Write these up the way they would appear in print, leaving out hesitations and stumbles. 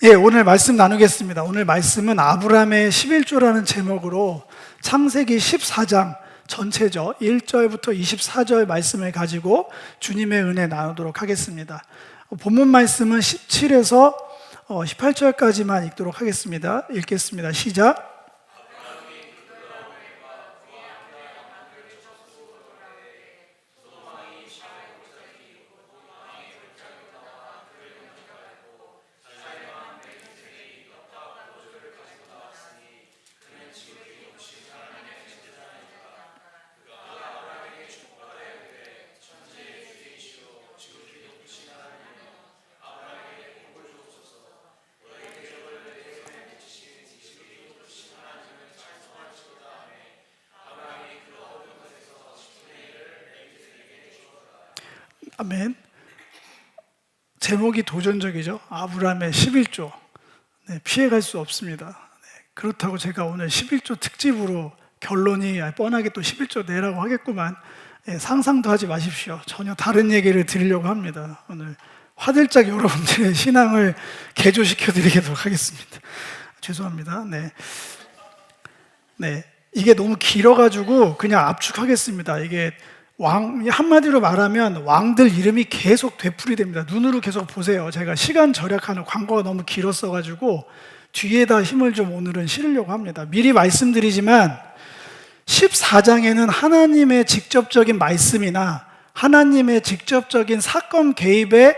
예, 오늘 말씀 나누겠습니다. 오늘 말씀은 아브라함의 11조라는 제목으로 창세기 14장 전체죠. 1절부터 24절 말씀을 가지고 주님의 은혜 나누도록 하겠습니다. 본문 말씀은 17에서 18절까지만 읽도록 하겠습니다. 읽겠습니다. 시작. 아멘. 제목이 도전적이죠. 아브라함의 11조. 피해갈 수 없습니다. 그렇다고 제가 오늘 11조 특집으로 결론이 뻔하게 또 11조 내라고 하겠구만. 상상도 하지 마십시오. 전혀 다른 얘기를 드리려고 합니다. 오늘 화들짝 여러분들의 신앙을 개조시켜 드리도록 하겠습니다. 죄송합니다. 이게 너무 길어가지고 그냥 압축하겠습니다. 이게 한마디로 말하면 왕들 이름이 계속 되풀이됩니다. 눈으로 계속 보세요. 제가 시간 절약하는 광고가 너무 길었어가지고 뒤에다 힘을 좀 오늘은 실으려고 합니다. 미리 말씀드리지만 14장에는 하나님의 직접적인 말씀이나 하나님의 직접적인 사건 개입의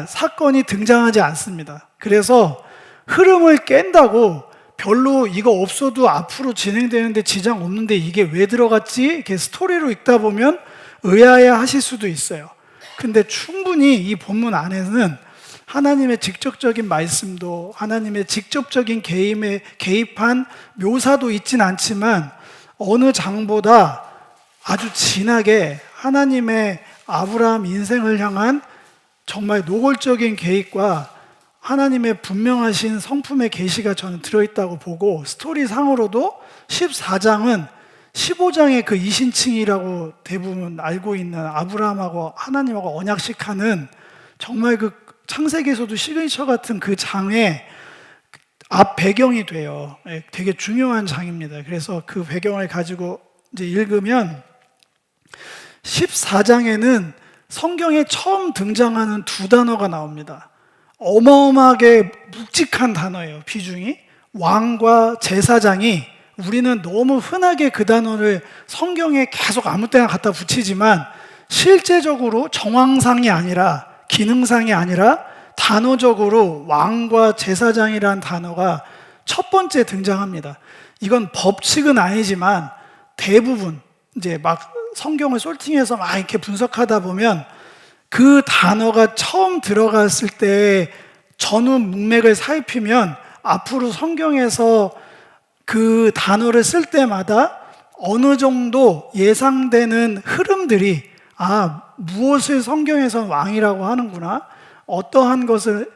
사건이 등장하지 않습니다. 그래서 흐름을 깬다고 별로 이거 없어도 앞으로 진행되는데 지장 없는데 이게 왜 들어갔지? 이렇게 스토리로 읽다 보면 의아해 하실 수도 있어요. 근데 충분히 이 본문 안에는 하나님의 직접적인 말씀도 하나님의 직접적인 개입한 묘사도 있진 않지만 어느 장보다 아주 진하게 하나님의 아브라함 인생을 향한 정말 노골적인 계획과 하나님의 분명하신 성품의 계시가 저는 들어있다고 보고, 스토리상으로도 14장은 15장의 그 이신칭이라고 대부분 알고 있는 아브라함하고 하나님하고 언약식하는 정말 그 창세기에서도 시그니처 같은 그 장의 앞 배경이 돼요. 되게 중요한 장입니다. 그래서 그 배경을 가지고 이제 읽으면 14장에는 성경에 처음 등장하는 두 단어가 나옵니다. 어마어마하게 묵직한 단어예요. 비중이. 왕과 제사장이, 우리는 너무 흔하게 그 단어를 성경에 계속 아무 때나 갖다 붙이지만 실제적으로 정황상이 아니라, 기능상이 아니라 단어적으로 왕과 제사장이라는 단어가 첫 번째 등장합니다. 이건 법칙은 아니지만 대부분 이제 막 성경을 솔팅해서 막 이렇게 분석하다 보면 그 단어가 처음 들어갔을 때 전후 문맥을 살피면 앞으로 성경에서 그 단어를 쓸 때마다 어느 정도 예상되는 흐름들이, 무엇을 성경에서는 왕이라고 하는구나, 어떠한 것을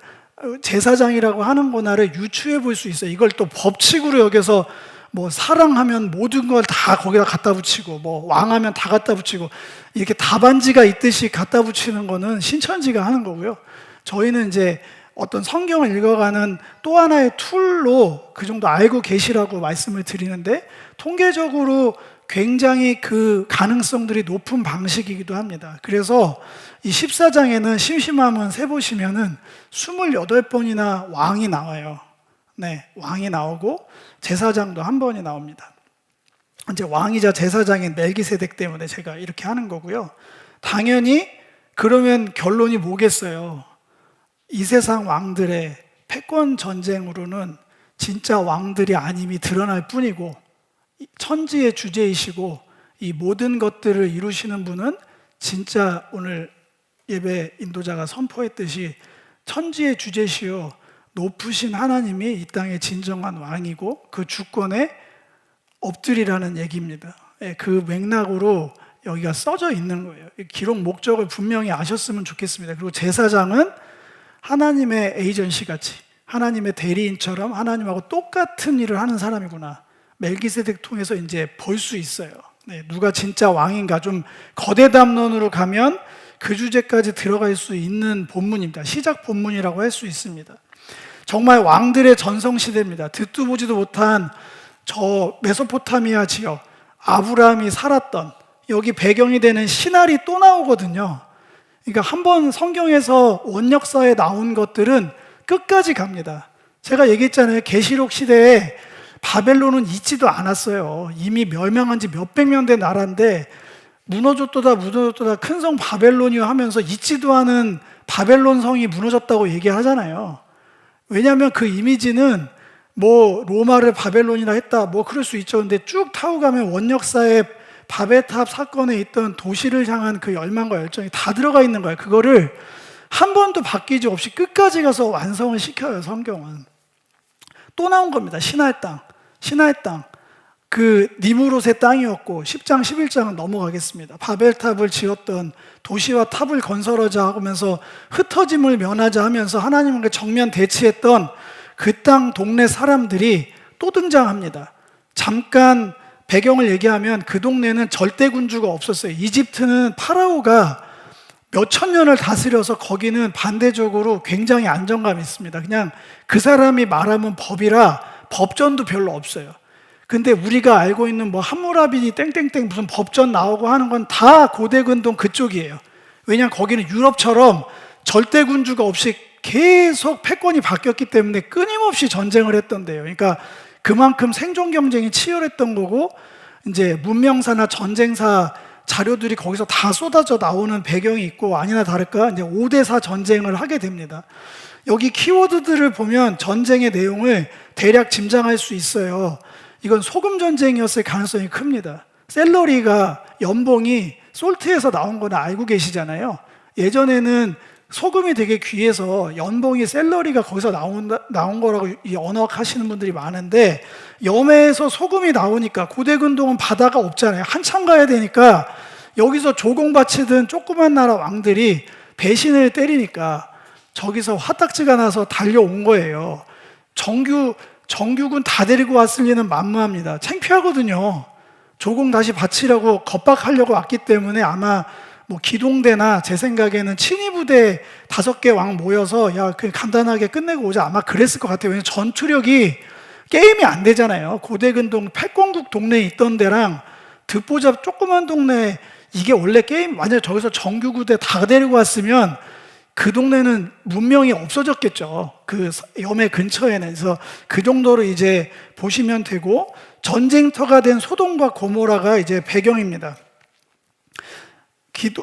제사장이라고 하는구나를 유추해 볼 수 있어요. 이걸 또 법칙으로 여겨서 뭐 사랑하면 모든 걸 다 거기다 갖다 붙이고, 뭐 왕하면 다 갖다 붙이고, 이렇게 답안지가 있듯이 갖다 붙이는 거는 신천지가 하는 거고요. 저희는 이제 어떤 성경을 읽어가는 또 하나의 툴로 그 정도 알고 계시라고 말씀을 드리는데, 통계적으로 굉장히 그 가능성들이 높은 방식이기도 합니다. 그래서 이 14장에는 심심하면 세보시면은 28번이나 왕이 나와요. 왕이 나오고 제사장도 한 번이 나옵니다. 이제 왕이자 제사장인 멜기세덱 때문에 제가 이렇게 하는 거고요. 당연히 그러면 결론이 뭐겠어요? 이 세상 왕들의 패권 전쟁으로는 진짜 왕들이 아님이 드러날 뿐이고, 천지의 주제이시고 이 모든 것들을 이루시는 분은 진짜 오늘 예배 인도자가 선포했듯이 천지의 주제시요 높으신 하나님이 이 땅의 진정한 왕이고 그 주권에 엎드리라는 얘기입니다. 그 맥락으로 여기가 써져 있는 거예요. 기록 목적을 분명히 아셨으면 좋겠습니다. 그리고 제사장은 하나님의 에이전시 같이, 하나님의 대리인처럼 하나님하고 똑같은 일을 하는 사람이구나, 멜기세덱 통해서 이제 볼 수 있어요. 누가 진짜 왕인가, 좀 거대 담론으로 가면 그 주제까지 들어갈 수 있는 본문입니다. 시작 본문이라고 할 수 있습니다. 정말 왕들의 전성시대입니다. 듣도 보지도 못한 저 메소포타미아 지역, 아브라함이 살았던 여기 배경이 되는 신할이 또 나오거든요. 그러니까 한번 성경에서 원역사에 나온 것들은 끝까지 갑니다. 제가 얘기했잖아요. 계시록 시대에 바벨론은 있지도 않았어요. 이미 멸망한 지 몇백 년 된 나라인데 무너졌도다 큰 성 바벨론이요 하면서 있지도 않은 바벨론 성이 무너졌다고 얘기하잖아요. 왜냐하면 그 이미지는 뭐 로마를 바벨론이라 했다 뭐 그럴 수 있죠. 근데 쭉 타고 가면 원역사에 바벨탑 사건에 있던 도시를 향한 그 열망과 열정이 다 들어가 있는 거예요. 그거를 한 번도 바뀌지 없이 끝까지 가서 완성을 시켜요. 성경은. 또 나온 겁니다. 신할 땅. 그 니무롯의 땅이었고 10장 11장은 넘어가겠습니다. 바벨탑을 지었던 도시와 탑을 건설하자 하면서 흩어짐을 면하자 하면서 하나님과 정면 대치했던 그 땅 동네 사람들이 또 등장합니다. 잠깐 배경을 얘기하면 그 동네는 절대 군주가 없었어요. 이집트는 파라오가 몇천 년을 다스려서 거기는 반대적으로 굉장히 안정감이 있습니다. 그냥 그 사람이 말하면 법이라 법전도 별로 없어요. 근데 우리가 알고 있는 뭐 함무라비 땡땡땡 무슨 법전 나오고 하는 건 다 고대근동 그쪽이에요. 왜냐하면 거기는 유럽처럼 절대 군주가 없이 계속 패권이 바뀌었기 때문에 끊임없이 전쟁을 했던데요. 그러니까 그만큼 생존 경쟁이 치열했던 거고 이제 문명사나 전쟁사 자료들이 거기서 다 쏟아져 나오는 배경이 있고 아니나 다를까 이제 5대4 전쟁을 하게 됩니다. 여기 키워드들을 보면 전쟁의 내용을 대략 짐작할 수 있어요. 이건 소금 전쟁이었을 가능성이 큽니다. 샐러리가 연봉이 솔트에서 나온 거는 알고 계시잖아요. 예전에는 소금이 되게 귀해서 연봉이 샐러리가 거기서 나온 거라고 언어하시는 분들이 많은데 염해에서 소금이 나오니까 고대근동은 바다가 없잖아요. 한참 가야 되니까 여기서 조공바치던 조그만 나라 왕들이 배신을 때리니까 저기서 화딱지가 나서 달려온 거예요. 정규군 다 데리고 왔을 리는 만무합니다. 창피하거든요. 조공 다시 바치라고 겁박하려고 왔기 때문에 아마 뭐 기동대나 제 생각에는 친위부대 5개 왕 모여서 야, 그 간단하게 끝내고 오자 아마 그랬을 것 같아요. 왜냐면 전투력이 게임이 안 되잖아요. 고대근동 패권국 동네에 있던 데랑 듣보잡 조그만 동네 이게 원래 게임 만약에 저기서 정규부대 다 데리고 왔으면 그 동네는 문명이 없어졌겠죠. 그 염해 근처에는. 그래서 그 정도로 이제 보시면 되고 전쟁터가 된 소돔과 고모라가 이제 배경입니다.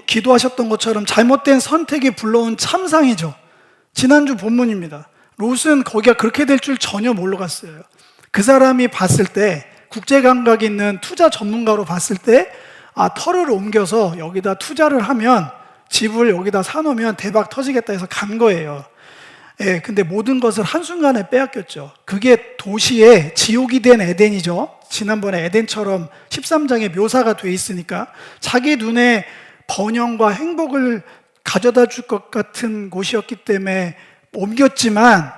기도하셨던 것처럼 잘못된 선택이 불러온 참상이죠. 지난주 본문입니다. 롯은 거기가 그렇게 될 줄 전혀 몰랐어요. 그 사람이 봤을 때 국제 감각 있는 투자 전문가로 봤을 때 터를 옮겨서 여기다 투자를 하면 집을 여기다 사놓으면 대박 터지겠다 해서 간 거예요. 예, 근데 모든 것을 한순간에 빼앗겼죠. 그게 도시의 지옥이 된 에덴이죠. 지난번에 에덴처럼 13장에 묘사가 돼 있으니까 자기 눈에 번영과 행복을 가져다 줄 것 같은 곳이었기 때문에 옮겼지만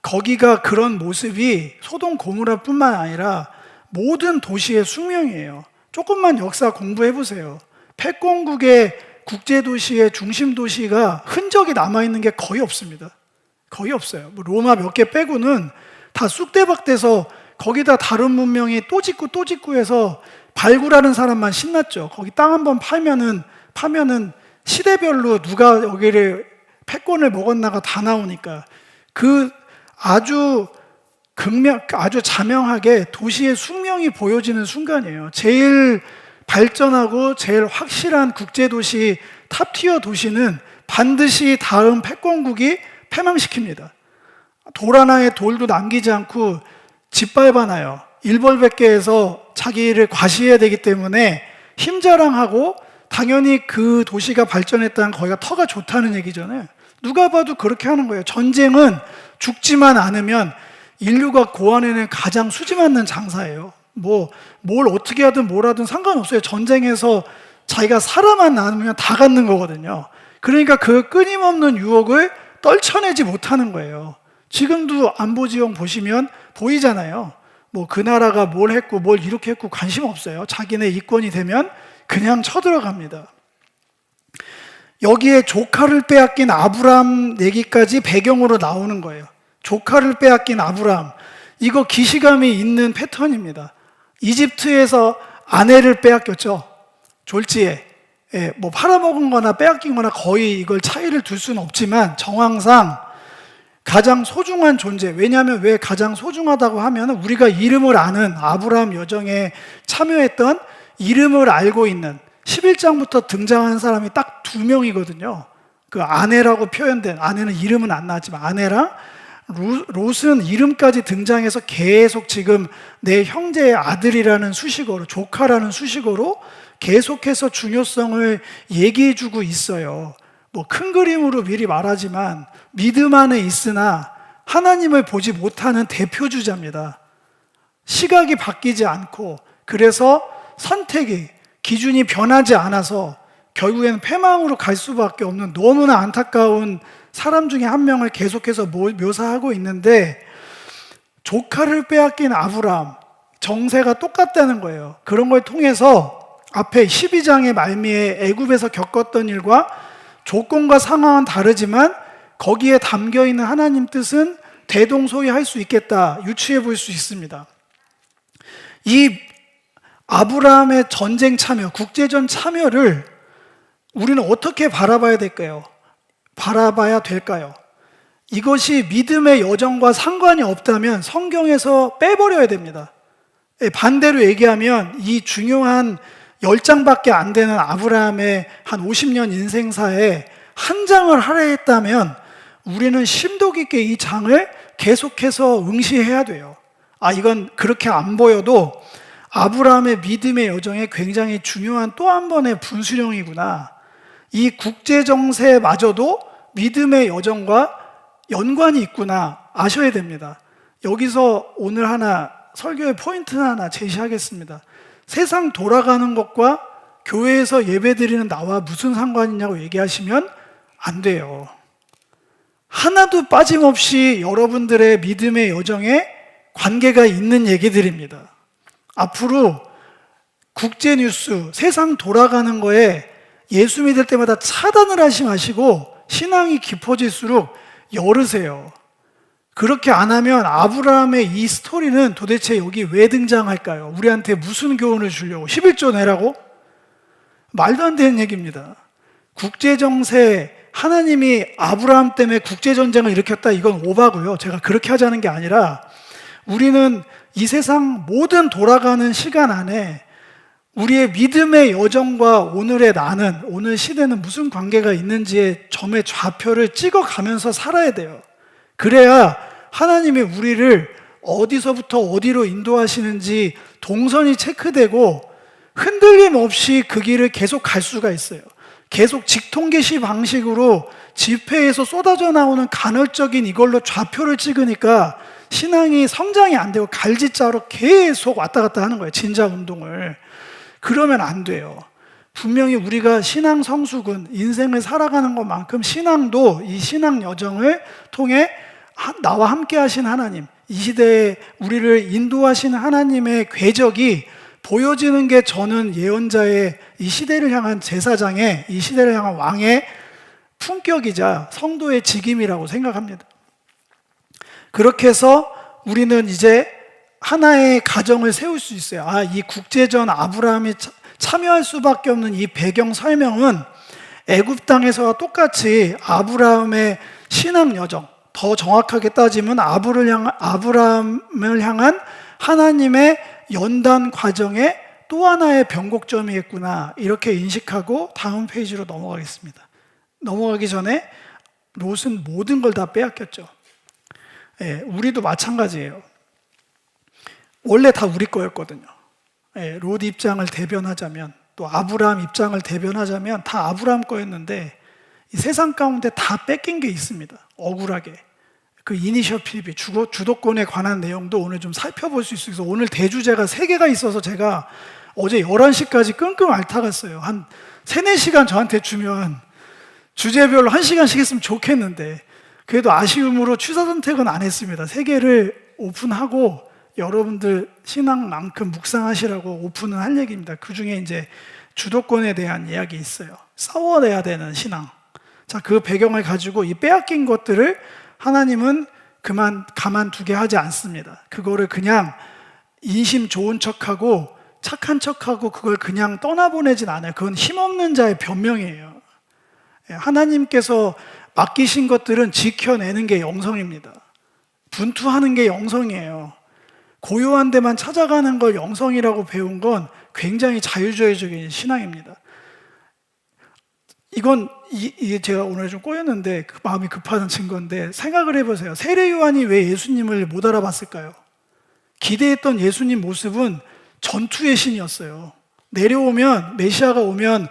거기가 그런 모습이 소돔 고모라뿐만 아니라 모든 도시의 숙명이에요. 조금만 역사 공부해 보세요. 패권국의 국제도시의 중심 도시가 흔적이 남아있는 게 거의 없습니다. 거의 없어요. 뭐 로마 몇 개 빼고는 다 쑥대박돼서 거기다 다른 문명이 또 짓고 해서 발굴하는 사람만 신났죠. 거기 땅 한번 파면은 시대별로 누가 여기를 패권을 먹었나가 다 나오니까 그 아주 자명하게 도시의 숙명이 보여지는 순간이에요. 제일 발전하고 제일 확실한 국제도시 탑티어 도시는 반드시 다음 패권국이 패망시킵니다. 돌 하나에 돌도 남기지 않고 짓밟아놔요. 일벌백계해서 자기를 과시해야 되기 때문에 힘자랑하고 당연히 그 도시가 발전했다는 거기가 터가 좋다는 얘기잖아요. 누가 봐도 그렇게 하는 거예요. 전쟁은 죽지만 않으면 인류가 고안에는 가장 수지 맞는 장사예요. 뭘 어떻게 하든 뭘 하든 상관없어요. 전쟁에서 자기가 살아만 남으면 다 갖는 거거든요. 그러니까 그 끊임없는 유혹을 떨쳐내지 못하는 거예요. 지금도 안보지형 보시면 보이잖아요. 그 나라가 뭘 했고 뭘 이렇게 했고 관심 없어요. 자기네 이권이 되면 그냥 쳐들어갑니다. 여기에 조카를 빼앗긴 아브람 얘기까지 배경으로 나오는 거예요. 조카를 빼앗긴 아브라함. 이거 기시감이 있는 패턴입니다. 이집트에서 아내를 빼앗겼죠. 졸지에. 예, 뭐 팔아먹은 거나 빼앗긴 거나 거의 이걸 차이를 둘 수는 없지만 정황상 가장 소중한 존재. 왜냐하면 왜 가장 소중하다고 하면 우리가 이름을 아는 아브라함 여정에 참여했던 이름을 알고 있는 11장부터 등장하는 사람이 딱 2명이거든요. 그 아내라고 표현된, 아내는 이름은 안 나왔지만 아내랑 롯은 이름까지 등장해서 계속 지금 내 형제의 아들이라는 수식어로, 조카라는 수식어로 계속해서 중요성을 얘기해주고 있어요. 뭐 큰 그림으로 미리 말하지만 믿음 안에 있으나 하나님을 보지 못하는 대표주자입니다. 시각이 바뀌지 않고, 그래서 선택이 기준이 변하지 않아서 결국에는 패망으로 갈 수밖에 없는 너무나 안타까운 사람 중에 한 명을 계속해서 묘사하고 있는데, 조카를 빼앗긴 아브라함, 정세가 똑같다는 거예요. 그런 걸 통해서 앞에 12장의 말미에 애굽에서 겪었던 일과 조건과 상황은 다르지만 거기에 담겨 있는 하나님 뜻은 대동소이할 수 있겠다, 유추해 볼 수 있습니다. 이 아브라함의 전쟁 참여, 국제전 참여를 우리는 어떻게 바라봐야 될까요? 이것이 믿음의 여정과 상관이 없다면 성경에서 빼버려야 됩니다. 반대로 얘기하면 이 중요한 10장밖에 안 되는 아브라함의 한 50년 인생사에 한 장을 하려 했다면 우리는 심도 깊게 이 장을 계속해서 응시해야 돼요. 이건 그렇게 안 보여도 아브라함의 믿음의 여정에 굉장히 중요한 또 한 번의 분수령이구나. 이 국제정세마저도 믿음의 여정과 연관이 있구나 아셔야 됩니다. 여기서 오늘 설교의 포인트 하나 제시하겠습니다. 세상 돌아가는 것과 교회에서 예배드리는 나와 무슨 상관이냐고 얘기하시면 안 돼요. 하나도 빠짐없이 여러분들의 믿음의 여정에 관계가 있는 얘기들입니다. 앞으로 국제뉴스, 세상 돌아가는 거에 예수 믿을 때마다 차단을 하지 마시고 신앙이 깊어질수록 열으세요. 그렇게 안 하면 아브라함의 이 스토리는 도대체 여기 왜 등장할까요? 우리한테 무슨 교훈을 주려고? 11조 내라고? 말도 안 되는 얘기입니다. 국제정세, 하나님이 아브라함 때문에 국제전쟁을 일으켰다, 이건 오바고요. 제가 그렇게 하자는 게 아니라 우리는 이 세상 모든 돌아가는 시간 안에 우리의 믿음의 여정과 오늘의 나는, 오늘 시대는 무슨 관계가 있는지의 점의 좌표를 찍어가면서 살아야 돼요. 그래야 하나님이 우리를 어디서부터 어디로 인도하시는지 동선이 체크되고 흔들림 없이 그 길을 계속 갈 수가 있어요. 계속 직통계시 방식으로 지폐에서 쏟아져 나오는 간헐적인 이걸로 좌표를 찍으니까 신앙이 성장이 안 되고 갈지자로 계속 왔다 갔다 하는 거예요. 진자 운동을. 그러면 안 돼요. 분명히 우리가 신앙 성숙은 인생을 살아가는 것만큼 신앙도 이 신앙 여정을 통해 나와 함께 하신 하나님, 이 시대에 우리를 인도하신 하나님의 궤적이 보여지는 게 저는 예언자의 이 시대를 향한 제사장의, 이 시대를 향한 왕의 품격이자 성도의 직임이라고 생각합니다. 그렇게 해서 우리는 이제 하나의 가정을 세울 수 있어요. 이 국제전 아브라함이 참여할 수밖에 없는 이 배경 설명은 애굽 땅에서와 똑같이 아브라함의 신앙 여정, 더 정확하게 따지면 아브라함을 향한 하나님의 연단 과정의 또 하나의 변곡점이겠구나, 이렇게 인식하고 다음 페이지로 넘어가겠습니다. 넘어가기 전에 롯은 모든 걸 다 빼앗겼죠. 우리도 마찬가지예요. 원래 다 우리 거였거든요. 롯 입장을 대변하자면, 또 아브라함 입장을 대변하자면 다 아브라함 거였는데 이 세상 가운데 다 뺏긴 게 있습니다. 억울하게. 그 이니셔티브, 주도권에 관한 내용도 오늘 좀 살펴볼 수 있어서 오늘 대주제가 3개가 있어서 제가 어제 11시까지 끙끙 앓다갔어요. 한 3-4시간 저한테 주면 주제별로 1시간씩 했으면 좋겠는데 그래도 아쉬움으로 취사 선택은 안 했습니다. 3개를 오픈하고 여러분들 신앙만큼 묵상하시라고 오픈은 할 얘기입니다. 그 중에 이제 주도권에 대한 이야기 있어요. 싸워내야 되는 신앙. 자, 그 배경을 가지고 이 빼앗긴 것들을 하나님은 가만두게 하지 않습니다. 그거를 그냥 인심 좋은 척하고 착한 척하고 그걸 그냥 떠나보내진 않아요. 그건 힘없는 자의 변명이에요. 하나님께서 맡기신 것들은 지켜내는 게 영성입니다. 분투하는 게 영성이에요. 고요한 데만 찾아가는 걸 영성이라고 배운 건 굉장히 자유주의적인 신앙입니다. 이게 제가 오늘 좀 꼬였는데 마음이 급하는 증거인데, 생각을 해보세요. 세례 요한이 왜 예수님을 못 알아봤을까요? 기대했던 예수님 모습은 전투의 신이었어요. 내려오면, 메시아가 오면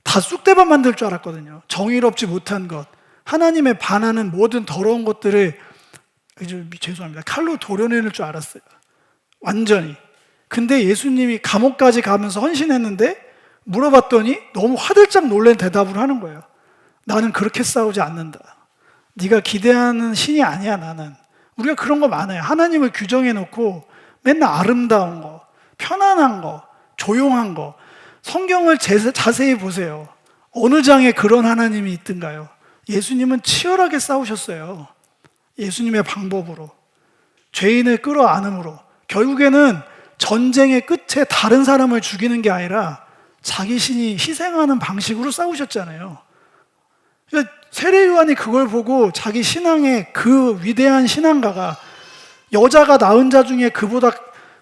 다 쑥대밭 만들 줄 알았거든요. 정의롭지 못한 것, 하나님의 반하는 모든 더러운 것들을, 죄송합니다, 칼로 도려내는 줄 알았어요. 완전히. 근데 예수님이 감옥까지 가면서 헌신했는데 물어봤더니 너무 화들짝 놀란 대답을 하는 거예요. 나는 그렇게 싸우지 않는다. 네가 기대하는 신이 아니야, 나는. 우리가 그런 거 많아요. 하나님을 규정해 놓고 맨날 아름다운 거, 편안한 거, 조용한 거. 성경을 자세히 보세요. 어느 장에 그런 하나님이 있던가요? 예수님은 치열하게 싸우셨어요. 예수님의 방법으로, 죄인을 끌어안음으로. 결국에는 전쟁의 끝에 다른 사람을 죽이는 게 아니라 자기 신이 희생하는 방식으로 싸우셨잖아요. 그러니까 세례 요한이 그걸 보고 자기 신앙의 그 위대한 신앙가가 여자가 낳은 자 중에 그보다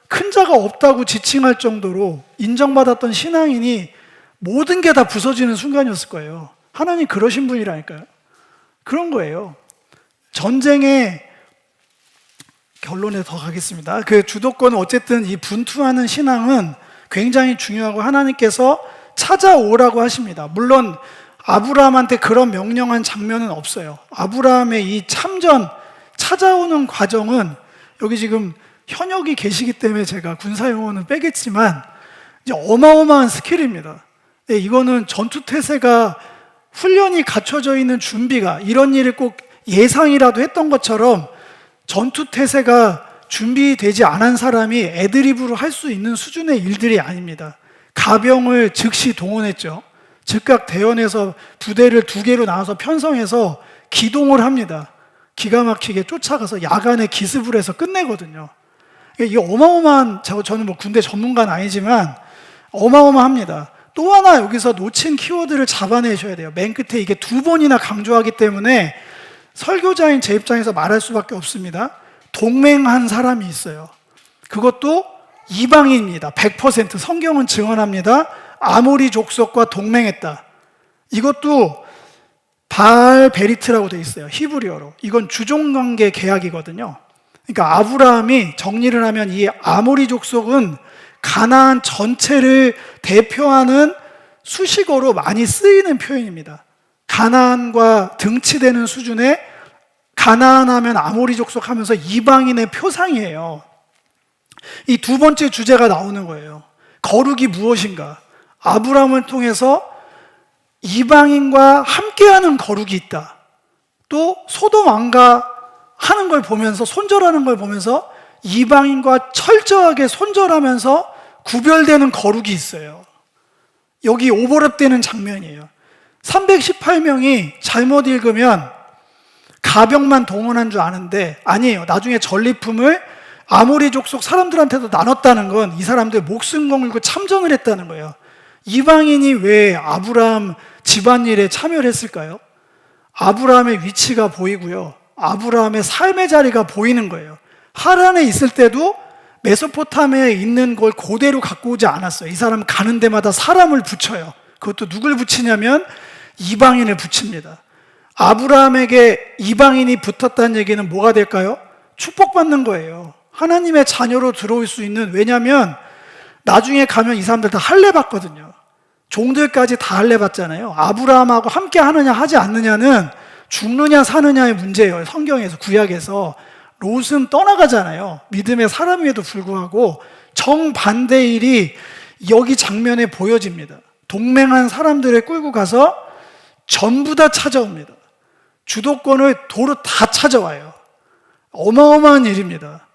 큰 자가 없다고 지칭할 정도로 인정받았던 신앙인이 모든 게 다 부서지는 순간이었을 거예요. 하나님 그러신 분이라니까요. 그런 거예요. 전쟁의 결론에 더 가겠습니다. 그 주도권은 어쨌든 이 분투하는 신앙은 굉장히 중요하고 하나님께서 찾아오라고 하십니다. 물론 아브라함한테 그런 명령한 장면은 없어요. 아브라함의 이 참전, 찾아오는 과정은, 여기 지금 현역이 계시기 때문에 제가 군사용어는 빼겠지만 이제 어마어마한 스킬입니다. 이거는 전투태세가 훈련이 갖춰져 있는 준비가, 이런 일을 꼭 예상이라도 했던 것처럼 전투태세가 준비되지 않은 사람이 애드리브로 할 수 있는 수준의 일들이 아닙니다. 가병을 즉시 동원했죠. 즉각 대원해서 부대를 2개로 나눠서 편성해서 기동을 합니다. 기가 막히게 쫓아가서 야간에 기습을 해서 끝내거든요. 이게 어마어마한, 저는 뭐 군대 전문가는 아니지만 어마어마합니다. 또 하나 여기서 놓친 키워드를 잡아내셔야 돼요. 맨 끝에 이게 2번이나 강조하기 때문에 설교자인 제 입장에서 말할 수밖에 없습니다. 동맹한 사람이 있어요. 그것도 이방인입니다. 100% 성경은 증언합니다. 아모리 족속과 동맹했다. 이것도 바알 베리트라고 되어 있어요. 히브리어로. 이건 주종관계 계약이거든요. 그러니까 아브라함이, 정리를 하면 이 아모리 족속은 가나안 전체를 대표하는 수식어로 많이 쓰이는 표현입니다. 가나안과 등치되는 수준의, 가나안 하면 아모리 족속 하면서 이방인의 표상이에요. 이 2번째 주제가 나오는 거예요. 거룩이 무엇인가? 아브라함을 통해서 이방인과 함께하는 거룩이 있다. 또 소돔 왕가 하는 걸 보면서, 손절하는 걸 보면서 이방인과 철저하게 손절하면서 구별되는 거룩이 있어요. 여기 오버랩되는 장면이에요. 318명이 잘못 읽으면 가병만 동원한 줄 아는데 아니에요. 나중에 전리품을 아모리 족속 사람들한테도 나눴다는 건 이 사람들 목숨 걸고 참전을 했다는 거예요. 이방인이 왜 아브라함 집안일에 참여를 했을까요? 아브라함의 위치가 보이고요. 아브라함의 삶의 자리가 보이는 거예요. 하란에 있을 때도 메소포타미아에 있는 걸 그대로 갖고 오지 않았어요. 이 사람 가는 데마다 사람을 붙여요. 그것도 누굴 붙이냐면 이방인을 붙입니다. 아브라함에게 이방인이 붙었다는 얘기는 뭐가 될까요? 축복받는 거예요. 하나님의 자녀로 들어올 수 있는, 왜냐하면 나중에 가면 이 사람들 다 할례 받거든요. 종들까지 다 할례 받잖아요. 아브라함하고 함께 하느냐 하지 않느냐는 죽느냐 사느냐의 문제예요. 성경에서, 구약에서. 롯은 떠나가잖아요. 믿음의 사람임에도 불구하고 정반대의 일이 여기 장면에 보여집니다. 동맹한 사람들을 끌고 가서 전부 다 찾아옵니다. 주도권을 도로 다 찾아와요. 어마어마한 일입니다.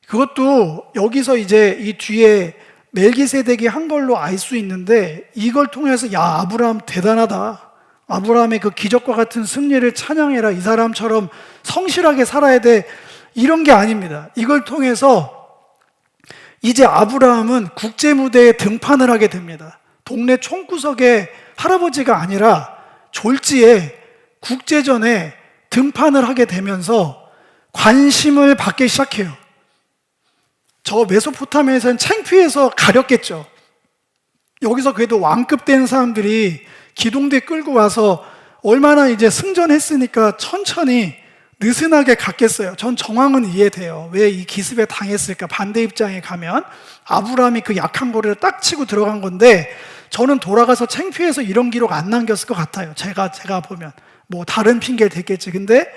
그것도 여기서 이제 이 뒤에 멜기세덱이 한 걸로 알 수 있는데, 이걸 통해서 야, 아브라함 대단하다. 아브라함의 그 기적과 같은 승리를 찬양해라. 이 사람처럼 성실하게 살아야 돼. 이런 게 아닙니다. 이걸 통해서 이제 아브라함은 국제 무대에 등판을 하게 됩니다. 동네 총구석의 할아버지가 아니라 졸지에 국제전에 등판을 하게 되면서 관심을 받기 시작해요. 저 메소포타미아에서는 창피해서 가렸겠죠. 여기서 그래도 왕급 된 사람들이 기동대 끌고 와서 얼마나 이제 승전했으니까 천천히 느슨하게 갔겠어요. 전 정황은 이해돼요. 왜 이 기습에 당했을까? 반대 입장에 가면 아브라함이 그 약한 거리를 딱 치고 들어간 건데, 저는 돌아가서 창피해서 이런 기록 안 남겼을 것 같아요. 제가 보면 뭐 다른 핑계를 댔겠지. 근데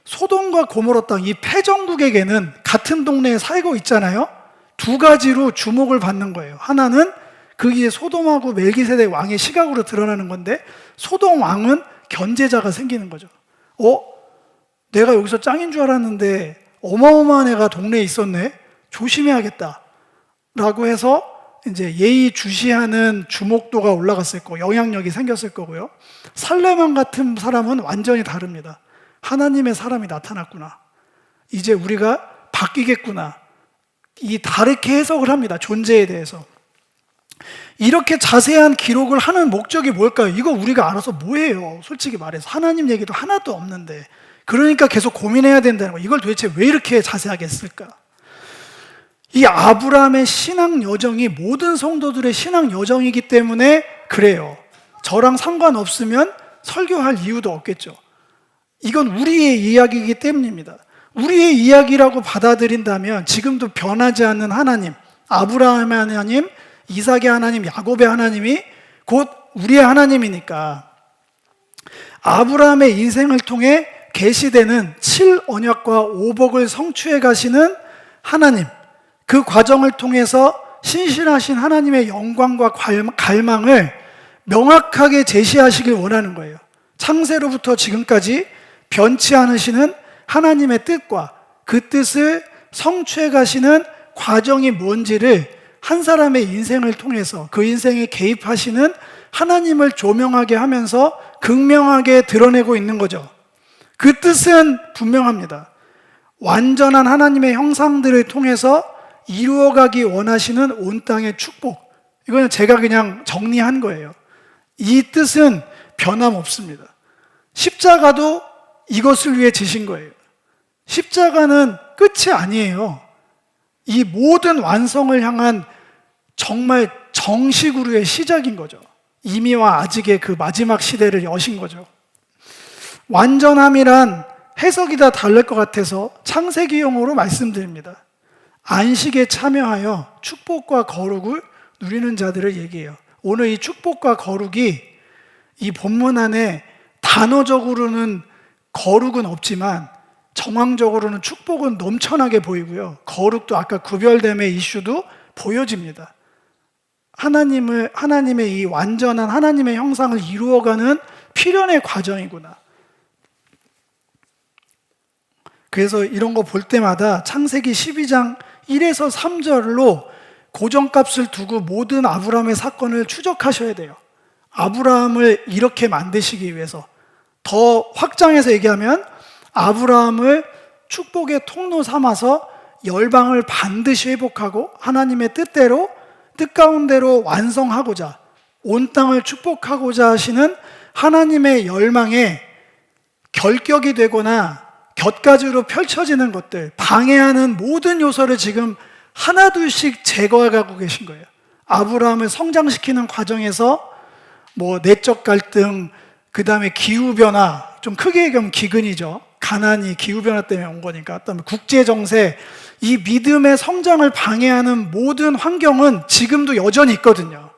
소돔과 고모라 땅, 이 패전국에게는 같은 동네에 살고 있잖아요. 두 가지로 주목을 받는 거예요. 하나는 그게 소돔하고 멜기세덱 왕의 시각으로 드러나는 건데, 소돔 왕은 견제자가 생기는 거죠. 내가 여기서 짱인 줄 알았는데 어마어마한 애가 동네에 있었네. 조심해야겠다. 라고 해서 이제 예의주시하는 주목도가 올라갔을 거고 영향력이 생겼을 거고요. 살레만 같은 사람은 완전히 다릅니다. 하나님의 사람이 나타났구나. 이제 우리가 바뀌겠구나. 이 다르게 해석을 합니다. 존재에 대해서. 이렇게 자세한 기록을 하는 목적이 뭘까요? 이거 우리가 알아서 뭐해요? 솔직히 말해서 하나님 얘기도 하나도 없는데. 그러니까 계속 고민해야 된다는 거. 이걸 도대체 왜 이렇게 자세하게 했을까? 이 아브라함의 신앙 여정이 모든 성도들의 신앙 여정이기 때문에 그래요. 저랑 상관없으면 설교할 이유도 없겠죠. 이건 우리의 이야기이기 때문입니다. 우리의 이야기라고 받아들인다면 지금도 변하지 않는 하나님, 아브라함의 하나님, 이삭의 하나님, 야곱의 하나님이 곧 우리의 하나님이니까 아브라함의 인생을 통해 계시되는 7언약과 5복을 성취해 가시는 하나님, 그 과정을 통해서 신실하신 하나님의 영광과 갈망을 명확하게 제시하시길 원하는 거예요. 창세로부터 지금까지 변치 않으시는 하나님의 뜻과 그 뜻을 성취해 가시는 과정이 뭔지를 한 사람의 인생을 통해서 그 인생에 개입하시는 하나님을 조명하게 하면서 극명하게 드러내고 있는 거죠. 그 뜻은 분명합니다. 완전한 하나님의 형상들을 통해서 이루어가기 원하시는 온 땅의 축복. 이거는 제가 그냥 정리한 거예요. 이 뜻은 변함없습니다. 십자가도 이것을 위해 지신 거예요. 십자가는 끝이 아니에요. 이 모든 완성을 향한 정말 정식으로의 시작인 거죠. 이미와 아직의 그 마지막 시대를 여신 거죠. 완전함이란 해석이 다 다를 것 같아서 창세기용어로 말씀드립니다. 안식에 참여하여 축복과 거룩을 누리는 자들을 얘기해요. 오늘 이 축복과 거룩이 이 본문 안에 단어적으로는 거룩은 없지만 정황적으로는 축복은 넘쳐나게 보이고요. 거룩도 아까 구별됨의 이슈도 보여집니다. 하나님의 이 완전한 하나님의 형상을 이루어가는 필연의 과정이구나. 그래서 이런 거 볼 때마다 창세기 12장 1에서 3절로 고정값을 두고 모든 아브라함의 사건을 추적하셔야 돼요. 아브라함을 이렇게 만드시기 위해서. 더 확장해서 얘기하면 아브라함을 축복의 통로 삼아서 열방을 반드시 회복하고 하나님의 뜻대로 뜻 가운데로 완성하고자 온 땅을 축복하고자 하시는 하나님의 열망에 결격이 되거나 곁가지로 펼쳐지는 것들, 방해하는 모든 요소를 지금 하나둘씩 제거해가고 계신 거예요. 아브라함을 성장시키는 과정에서 뭐 내적 갈등, 그 다음에 기후변화, 좀 크게 얘기하면 기근이죠. 가난이 기후변화 때문에 온 거니까. 그다음에 국제정세, 이 믿음의 성장을 방해하는 모든 환경은 지금도 여전히 있거든요.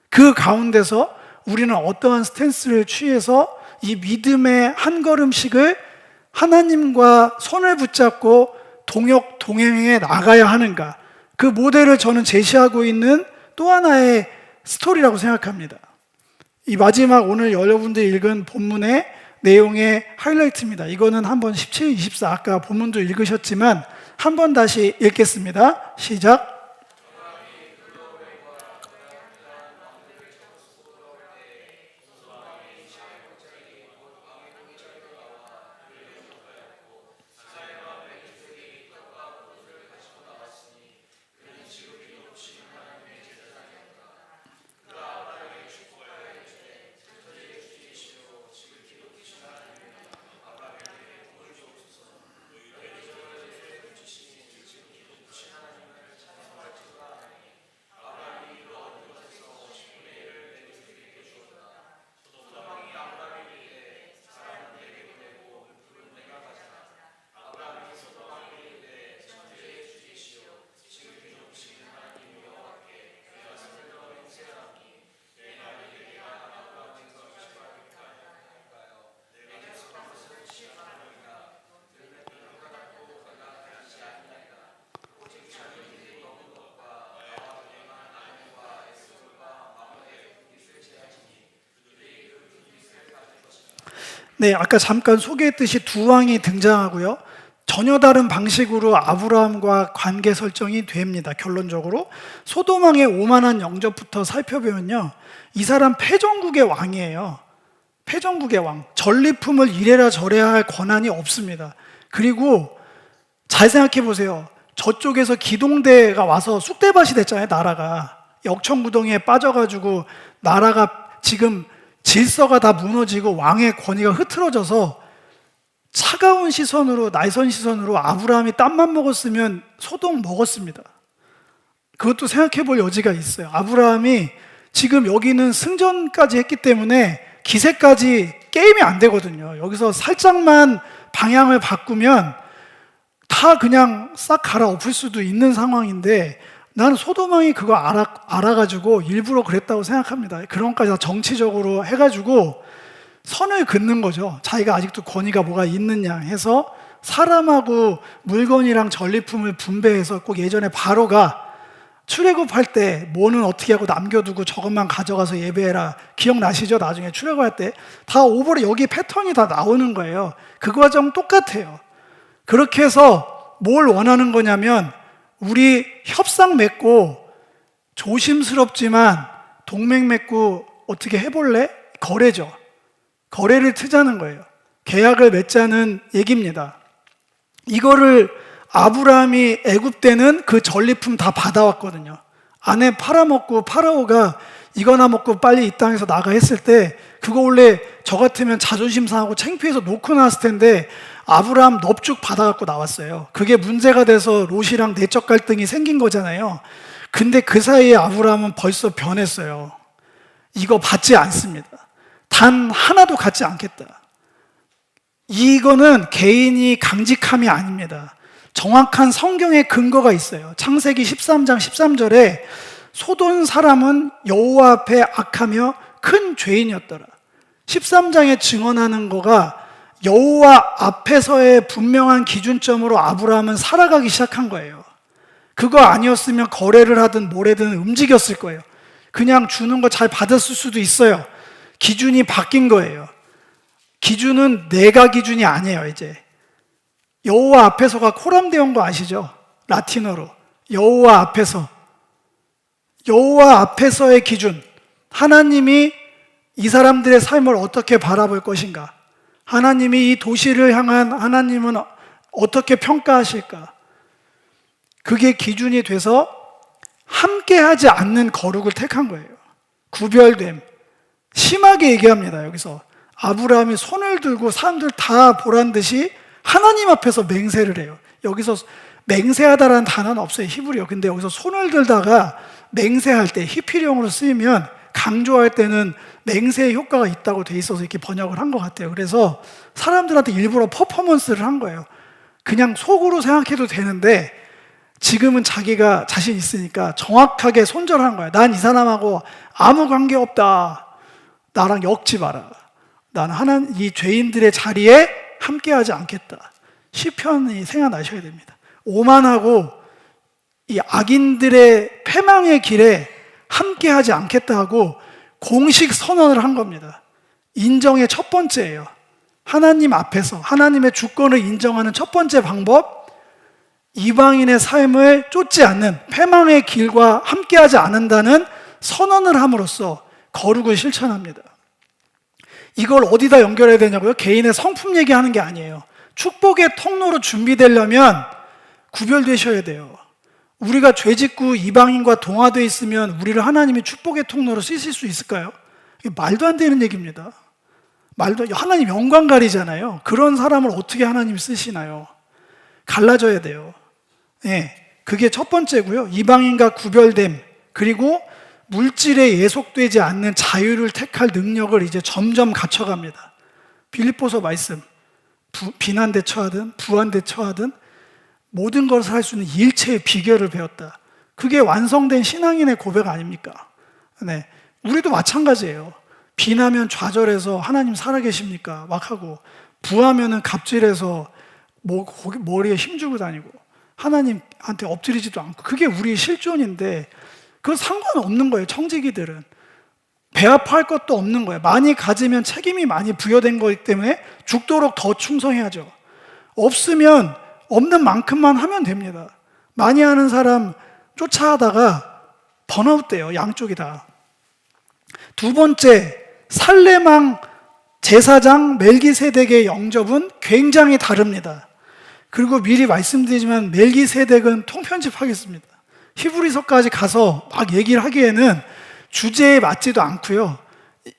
그 가운데서 우리는 어떠한 스탠스를 취해서 이 믿음의 한 걸음씩을 하나님과 손을 붙잡고 동행해 나가야 하는가. 그 모델을 저는 제시하고 있는 또 하나의 스토리라고 생각합니다. 이 마지막 오늘 여러분들이 읽은 본문의 내용의 하이라이트입니다. 이거는 한번 17, 24 아까 본문도 읽으셨지만 한번 다시 읽겠습니다. 시작. 네, 아까 잠깐 소개했듯이 두 왕이 등장하고요. 전혀 다른 방식으로 아브라함과 관계 설정이 됩니다. 결론적으로 소돔 왕의 오만한 영접부터 살펴보면요, 이 사람 패전국의 왕이에요. 패전국의 왕. 전리품을 이래라 저래야 할 권한이 없습니다. 그리고 잘 생각해 보세요. 저쪽에서 기동대가 와서 쑥대밭이 됐잖아요. 나라가 역청구덩이에 빠져가지고 나라가 지금 질서가 다 무너지고 왕의 권위가 흐트러져서 차가운 시선으로, 날선 시선으로 아브라함이 땀만 먹었으면 소돔 먹었습니다. 그것도 생각해 볼 여지가 있어요. 아브라함이 지금 여기는 승전까지 했기 때문에 기세까지 게임이 안 되거든요. 여기서 살짝만 방향을 바꾸면 다 그냥 싹 갈아엎을 수도 있는 상황인데, 나는 소돔 왕이 그거 알아가지고 일부러 그랬다고 생각합니다. 그런 것까지 다 정치적으로 해가지고 선을 긋는 거죠. 자기가 아직도 권위가 뭐가 있느냐 해서 사람하고 물건이랑 전리품을 분배해서, 꼭 예전에 바로가 출애굽할 때 뭐는 어떻게 하고 남겨두고 저것만 가져가서 예배해라, 기억나시죠? 나중에 출애굽할 때 다 오버로 여기 패턴이 다 나오는 거예요. 그 과정 똑같아요. 그렇게 해서 뭘 원하는 거냐면, 우리 협상 맺고 조심스럽지만 동맹 맺고 어떻게 해볼래? 거래죠. 거래를 트자는 거예요. 계약을 맺자는 얘기입니다. 이거를 아브라함이 애굽 때는 그 전리품 다 받아왔거든요. 아내 팔아먹고 파라오가 이거나 먹고 빨리 이 땅에서 나가 했을 때, 그거 원래 저 같으면 자존심 상하고 창피해서 놓고 나왔을 텐데 아브라함 넙죽 받아갖고 나왔어요. 그게 문제가 돼서 롯이랑 내적 갈등이 생긴 거잖아요. 근데 그 사이에 아브라함은 벌써 변했어요. 이거 받지 않습니다. 단 하나도 갖지 않겠다. 이거는 개인이 강직함이 아닙니다. 정확한 성경의 근거가 있어요. 창세기 13장 13절에 소돔 사람은 여호와 앞에 악하며 큰 죄인이었더라. 13장에 증언하는 거가 여호와 앞에서의 분명한 기준점으로 아브라함은 살아가기 시작한 거예요. 그거 아니었으면 거래를 하든 뭐래든 움직였을 거예요. 그냥 주는 거 잘 받았을 수도 있어요. 기준이 바뀐 거예요. 기준은 내가 기준이 아니에요. 이제 여호와 앞에서가 코람데온 거 아시죠? 라틴어로 여호와 앞에서. 여호와 앞에서의 기준, 하나님이 이 사람들의 삶을 어떻게 바라볼 것인가, 하나님이 이 도시를 향한 하나님은 어떻게 평가하실까, 그게 기준이 돼서 함께하지 않는 거룩을 택한 거예요. 구별됨. 심하게 얘기합니다. 여기서 아브라함이 손을 들고 사람들 다 보란 듯이 하나님 앞에서 맹세를 해요. 여기서 맹세하다라는 단어는 없어요, 히브리어. 근데 여기서 손을 들다가 맹세할 때, 히피령으로 쓰이면 강조할 때는 맹세의 효과가 있다고 돼 있어서 이렇게 번역을 한 것 같아요. 그래서 사람들한테 일부러 퍼포먼스를 한 거예요. 그냥 속으로 생각해도 되는데 지금은 자기가 자신 있으니까 정확하게 손절한 거예요. 난 이 사람하고 아무 관계 없다. 나랑 엮지 마라. 나는 하나님, 이 죄인들의 자리에 함께하지 않겠다. 시편이 생각나셔야 됩니다. 오만하고 이 악인들의 패망의 길에 함께하지 않겠다 하고 공식 선언을 한 겁니다. 인정의 첫 번째예요. 하나님 앞에서 하나님의 주권을 인정하는 첫 번째 방법, 이방인의 삶을 쫓지 않는, 패망의 길과 함께하지 않는다는 선언을 함으로써 거룩을 실천합니다. 이걸 어디다 연결해야 되냐고요? 개인의 성품 얘기하는 게 아니에요. 축복의 통로로 준비되려면 구별되셔야 돼요. 우리가 죄짓고 이방인과 동화되어 있으면 우리를 하나님이 축복의 통로로 쓰실 수 있을까요? 이게 말도 안 되는 얘기입니다. 하나님 영광 가리잖아요. 그런 사람을 어떻게 하나님이 쓰시나요? 갈라져야 돼요. 네, 그게 첫 번째고요. 이방인과 구별됨, 그리고 물질에 예속되지 않는 자유를 택할 능력을 이제 점점 갖춰갑니다. 빌립보서 말씀, 비난대 처하든 부한대 처하든 모든 것을 할 수 있는 일체의 비결을 배웠다. 그게 완성된 신앙인의 고백 아닙니까? 네, 우리도 마찬가지예요. 비나면 좌절해서 하나님 살아계십니까? 막 하고, 부하면은 갑질해서 머리에 힘주고 다니고 하나님한테 엎드리지도 않고, 그게 우리의 실존인데 그건 상관없는 거예요. 청지기들은 배합할 것도 없는 거예요. 많이 가지면 책임이 많이 부여된 거기 때문에 죽도록 더 충성해야죠. 없으면 없는 만큼만 하면 됩니다. 많이 하는 사람 쫓아하다가 번아웃 돼요. 양쪽이 다. 두 번째, 살레망 제사장 멜기세덱의 영접은 굉장히 다릅니다. 그리고 미리 말씀드리지만 멜기세덱은 통편집하겠습니다. 히브리서까지 가서 막 얘기를 하기에는 주제에 맞지도 않고요.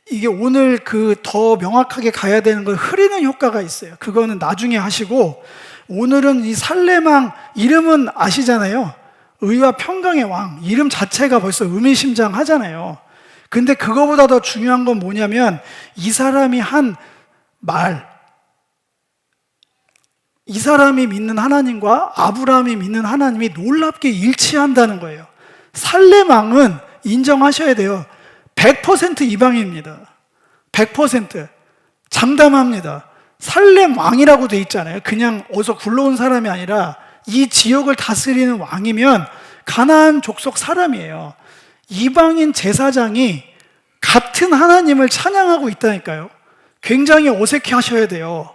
이게 오늘 더 명확하게 가야 되는 걸 흐리는 효과가 있어요. 그거는 나중에 하시고, 오늘은 이 살레망 이름은 아시잖아요. 의와 평강의 왕, 이름 자체가 벌써 의미심장하잖아요. 근데 그거보다 더 중요한 건 뭐냐면 이 사람이 한 말, 이 사람이 믿는 하나님과 아브라함이 믿는 하나님이 놀랍게 일치한다는 거예요. 살레망은 인정하셔야 돼요. 100% 이방인입니다. 100% 장담합니다. 살렘 왕이라고 돼 있잖아요. 그냥 어디서 굴러온 사람이 아니라 이 지역을 다스리는 왕이면 가나안 족속 사람이에요. 이방인 제사장이 같은 하나님을 찬양하고 있다니까요. 굉장히 어색해 하셔야 돼요.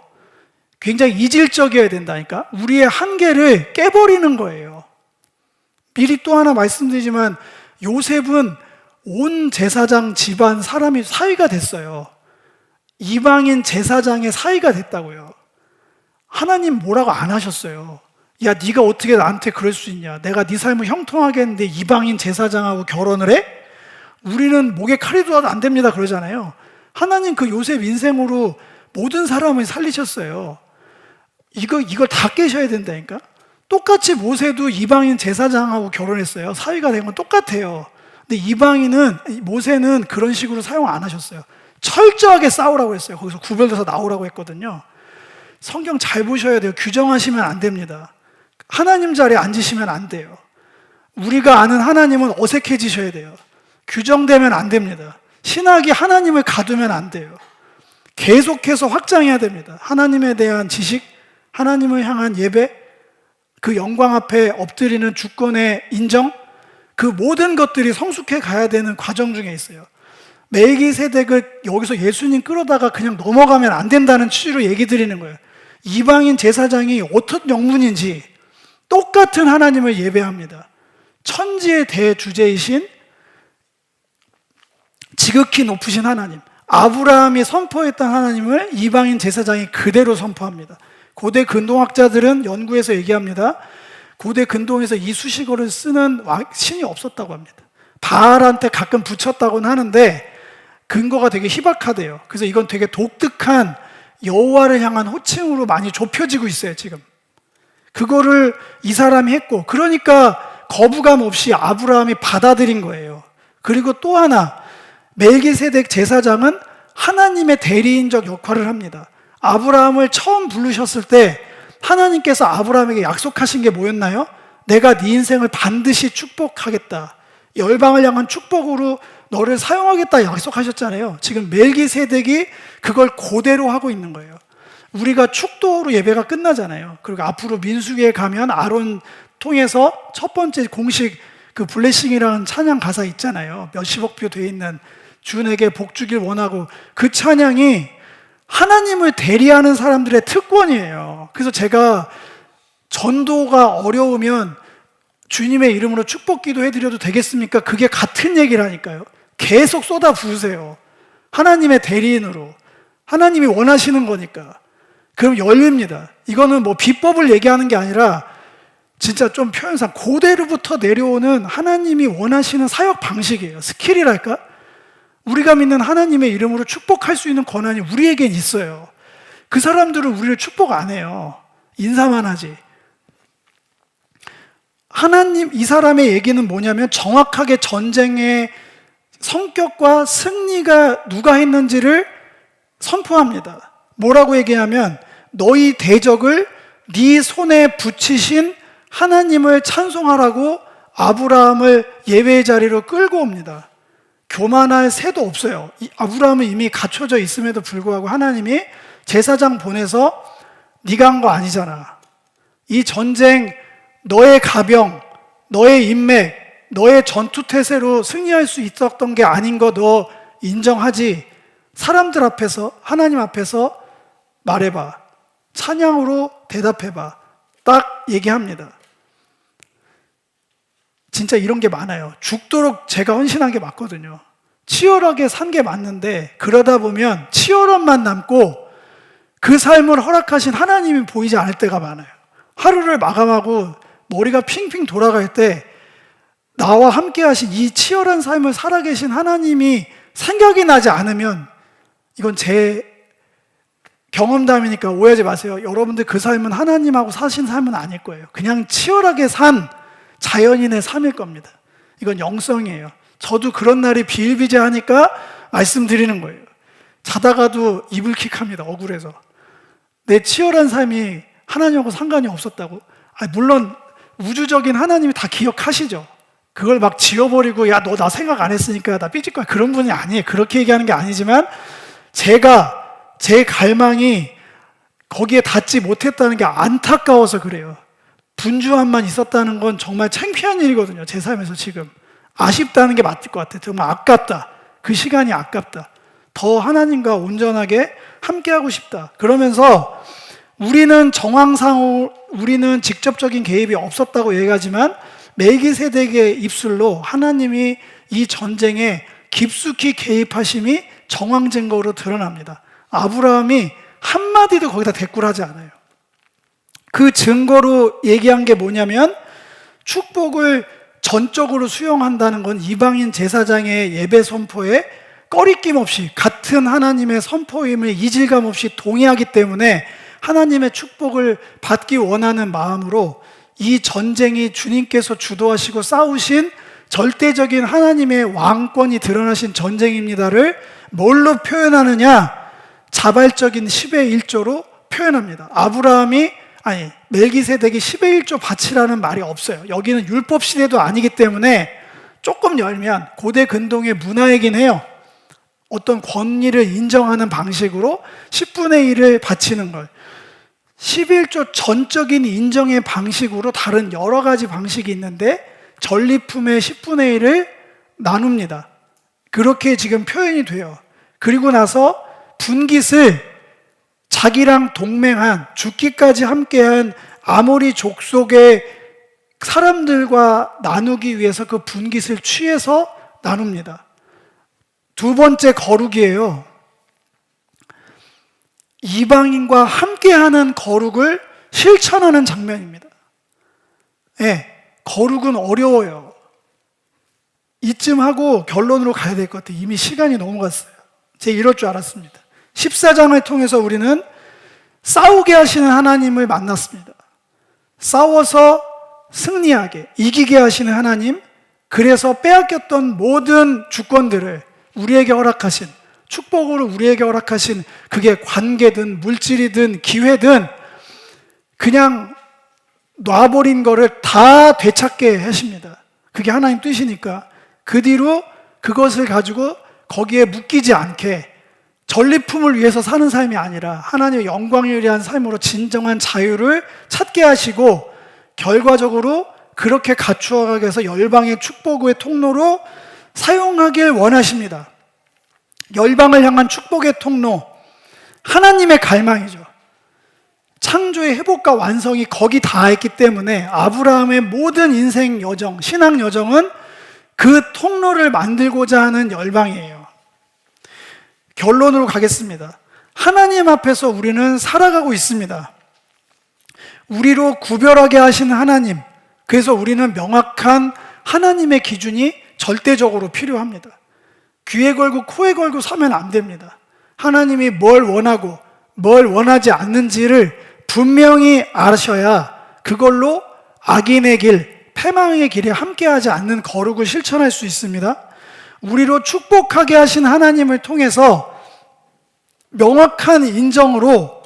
굉장히 이질적이어야 된다니까. 우리의 한계를 깨버리는 거예요. 미리 또 하나 말씀드리지만 요셉은 온 제사장 집안 사람이 사위가 됐어요. 이방인 제사장의 사위가 됐다고요. 하나님 뭐라고 안 하셨어요. 야, 네가 어떻게 나한테 그럴 수 있냐. 내가 네 삶을 형통하게 했는데 이방인 제사장하고 결혼을 해? 우리는 목에 칼이 들어도 안 됩니다 그러잖아요. 하나님 그 요셉 인생으로 모든 사람을 살리셨어요. 이걸 다 깨셔야 된다니까. 똑같이 모세도 이방인 제사장하고 결혼했어요. 사위가 된 건 똑같아요. 근데 모세는 그런 식으로 사용 안 하셨어요. 철저하게 싸우라고 했어요. 거기서 구별돼서 나오라고 했거든요. 성경 잘 보셔야 돼요. 규정하시면 안 됩니다. 하나님 자리에 앉으시면 안 돼요. 우리가 아는 하나님은 어색해지셔야 돼요. 규정되면 안 됩니다. 신학이 하나님을 가두면 안 돼요. 계속해서 확장해야 됩니다. 하나님에 대한 지식, 하나님을 향한 예배, 그 영광 앞에 엎드리는 주권의 인정, 그 모든 것들이 성숙해 가야 되는 과정 중에 있어요. 멜기세덱을 여기서 예수님 끌어다가 그냥 넘어가면 안 된다는 취지로 얘기 드리는 거예요. 이방인 제사장이 어떤 영문인지 똑같은 하나님을 예배합니다. 천지의 대주제이신 지극히 높으신 하나님, 아브라함이 선포했던 하나님을 이방인 제사장이 그대로 선포합니다. 고대 근동학자들은 연구해서 얘기합니다. 고대 근동에서 이 수식어를 쓰는 신이 없었다고 합니다. 바알한테 가끔 붙였다고는 하는데 근거가 되게 희박하대요. 그래서 이건 되게 독특한 여호와를 향한 호칭으로 많이 좁혀지고 있어요 지금. 그거를 이 사람이 했고, 그러니까 거부감 없이 아브라함이 받아들인 거예요. 그리고 또 하나, 멜기세덱 제사장은 하나님의 대리인적 역할을 합니다. 아브라함을 처음 부르셨을 때 하나님께서 아브라함에게 약속하신 게 뭐였나요? 내가 네 인생을 반드시 축복하겠다. 열방을 향한 축복으로 너를 사용하겠다 약속하셨잖아요. 지금 멜기세덱이 그걸 그대로 하고 있는 거예요. 우리가 축도로 예배가 끝나잖아요. 그리고 앞으로 민수기에 가면 아론 통해서 첫 번째 공식 그 블레싱이라는 찬양 가사 있잖아요. 몇십억 표 돼 있는 주에게 복 주길 원하고, 그 찬양이 하나님을 대리하는 사람들의 특권이에요. 그래서 제가 전도가 어려우면 주님의 이름으로 축복 기도 해드려도 되겠습니까? 그게 같은 얘기라니까요. 계속 쏟아 부으세요. 하나님의 대리인으로. 하나님이 원하시는 거니까. 그럼 열립니다. 이거는 뭐 비법을 얘기하는 게 아니라 진짜 좀 표현상 고대로부터 내려오는 하나님이 원하시는 사역 방식이에요. 스킬이랄까? 우리가 믿는 하나님의 이름으로 축복할 수 있는 권한이 우리에겐 있어요. 그 사람들은 우리를 축복 안 해요. 인사만 하지. 하나님, 이 사람의 얘기는 뭐냐면 정확하게 전쟁의 성격과 승리가 누가 했는지를 선포합니다. 뭐라고 얘기하면 너희 대적을 네 손에 붙이신 하나님을 찬송하라고 아브라함을 예배의 자리로 끌고 옵니다. 교만할 새도 없어요. 아브라함은 이미 갖춰져 있음에도 불구하고 하나님이 제사장 보내서 네가 한 거 아니잖아. 이 전쟁 너의 가병, 너의 인맥, 너의 전투태세로 승리할 수 있었던 게 아닌 거 너 인정하지, 사람들 앞에서, 하나님 앞에서 말해봐, 찬양으로 대답해봐, 딱 얘기합니다. 진짜 이런 게 많아요. 죽도록 제가 헌신한 게 맞거든요. 치열하게 산 게 맞는데 그러다 보면 치열함만 남고 그 삶을 허락하신 하나님이 보이지 않을 때가 많아요. 하루를 마감하고 머리가 핑핑 돌아갈 때 나와 함께 하신 이 치열한 삶을 살아계신 하나님이 생각이 나지 않으면, 이건 제 경험담이니까 오해하지 마세요. 여러분들 그 삶은 하나님하고 사신 삶은 아닐 거예요. 그냥 치열하게 산 자연인의 삶일 겁니다. 이건 영성이에요. 저도 그런 날이 비일비재하니까 말씀드리는 거예요. 자다가도 이불킥합니다. 억울해서. 내 치열한 삶이 하나님하고 상관이 없었다고? 물론 우주적인 하나님이 다 기억하시죠. 그걸 막 지워버리고 야, 너 나 생각 안 했으니까 나 삐질 거야, 그런 분이 아니에요. 그렇게 얘기하는 게 아니지만 제가 제 갈망이 거기에 닿지 못했다는 게 안타까워서 그래요. 분주함만 있었다는 건 정말 창피한 일이거든요. 제 삶에서 지금 아쉽다는 게 맞을 것 같아요. 정말 아깝다. 그 시간이 아깝다. 더 하나님과 온전하게 함께하고 싶다. 그러면서 우리는 정황상 우리는 직접적인 개입이 없었다고 얘기하지만 멜기세덱의 입술로 하나님이 이 전쟁에 깊숙이 개입하심이 정황 증거로 드러납니다. 아브라함이 한마디도 거기다 대꾸하지 않아요. 그 증거로 얘기한 게 뭐냐면, 축복을 전적으로 수용한다는 건 이방인 제사장의 예배 선포에 꺼리낌 없이 같은 하나님의 선포임을 이질감 없이 동의하기 때문에 하나님의 축복을 받기 원하는 마음으로 이 전쟁이 주님께서 주도하시고 싸우신 절대적인 하나님의 왕권이 드러나신 전쟁입니다를 뭘로 표현하느냐? 자발적인 10의 1조로 표현합니다. 멜기세덱이 10의 1조 바치라는 말이 없어요. 여기는 율법 시대도 아니기 때문에 조금 열면 고대 근동의 문화이긴 해요. 어떤 권위를 인정하는 방식으로 10분의 1을 바치는 걸, 11조 전적인 인정의 방식으로 다른 여러 가지 방식이 있는데 전리품의 10분의 1을 나눕니다. 그렇게 지금 표현이 돼요. 그리고 나서 분깃을 자기랑 동맹한, 죽기까지 함께한 아모리 족속의 사람들과 나누기 위해서 그 분깃을 취해서 나눕니다. 두 번째 거룩이에요. 이방인과 함께하는 거룩을 실천하는 장면입니다. 거룩은 어려워요. 이쯤 하고 결론으로 가야 될 것 같아요. 이미 시간이 넘어갔어요. 제가 이럴 줄 알았습니다. 14장을 통해서 우리는 싸우게 하시는 하나님을 만났습니다. 싸워서 승리하게, 이기게 하시는 하나님, 그래서 빼앗겼던 모든 주권들을 우리에게 허락하신, 축복으로 우리에게 허락하신, 그게 관계든 물질이든 기회든 그냥 놔버린 거를 다 되찾게 하십니다. 그게 하나님 뜻이니까 그 뒤로 그것을 가지고 거기에 묶이지 않게 전리품을 위해서 사는 삶이 아니라 하나님의 영광을 위한 삶으로 진정한 자유를 찾게 하시고, 결과적으로 그렇게 갖추어가게 해서 열방의 축복의 통로로 사용하길 원하십니다. 열방을 향한 축복의 통로, 하나님의 갈망이죠. 창조의 회복과 완성이 거기 닿아있기 때문에 아브라함의 모든 인생 여정, 신앙 여정은 그 통로를 만들고자 하는 열방이에요. 결론으로 가겠습니다. 하나님 앞에서 우리는 살아가고 있습니다. 우리로 구별하게 하시는 하나님, 그래서 우리는 명확한 하나님의 기준이 절대적으로 필요합니다. 귀에 걸고 코에 걸고 서면 안 됩니다. 하나님이 뭘 원하고 뭘 원하지 않는지를 분명히 아셔야 그걸로 악인의 길, 패망의 길에 함께하지 않는 거룩을 실천할 수 있습니다. 우리로 축복하게 하신 하나님을 통해서 명확한 인정으로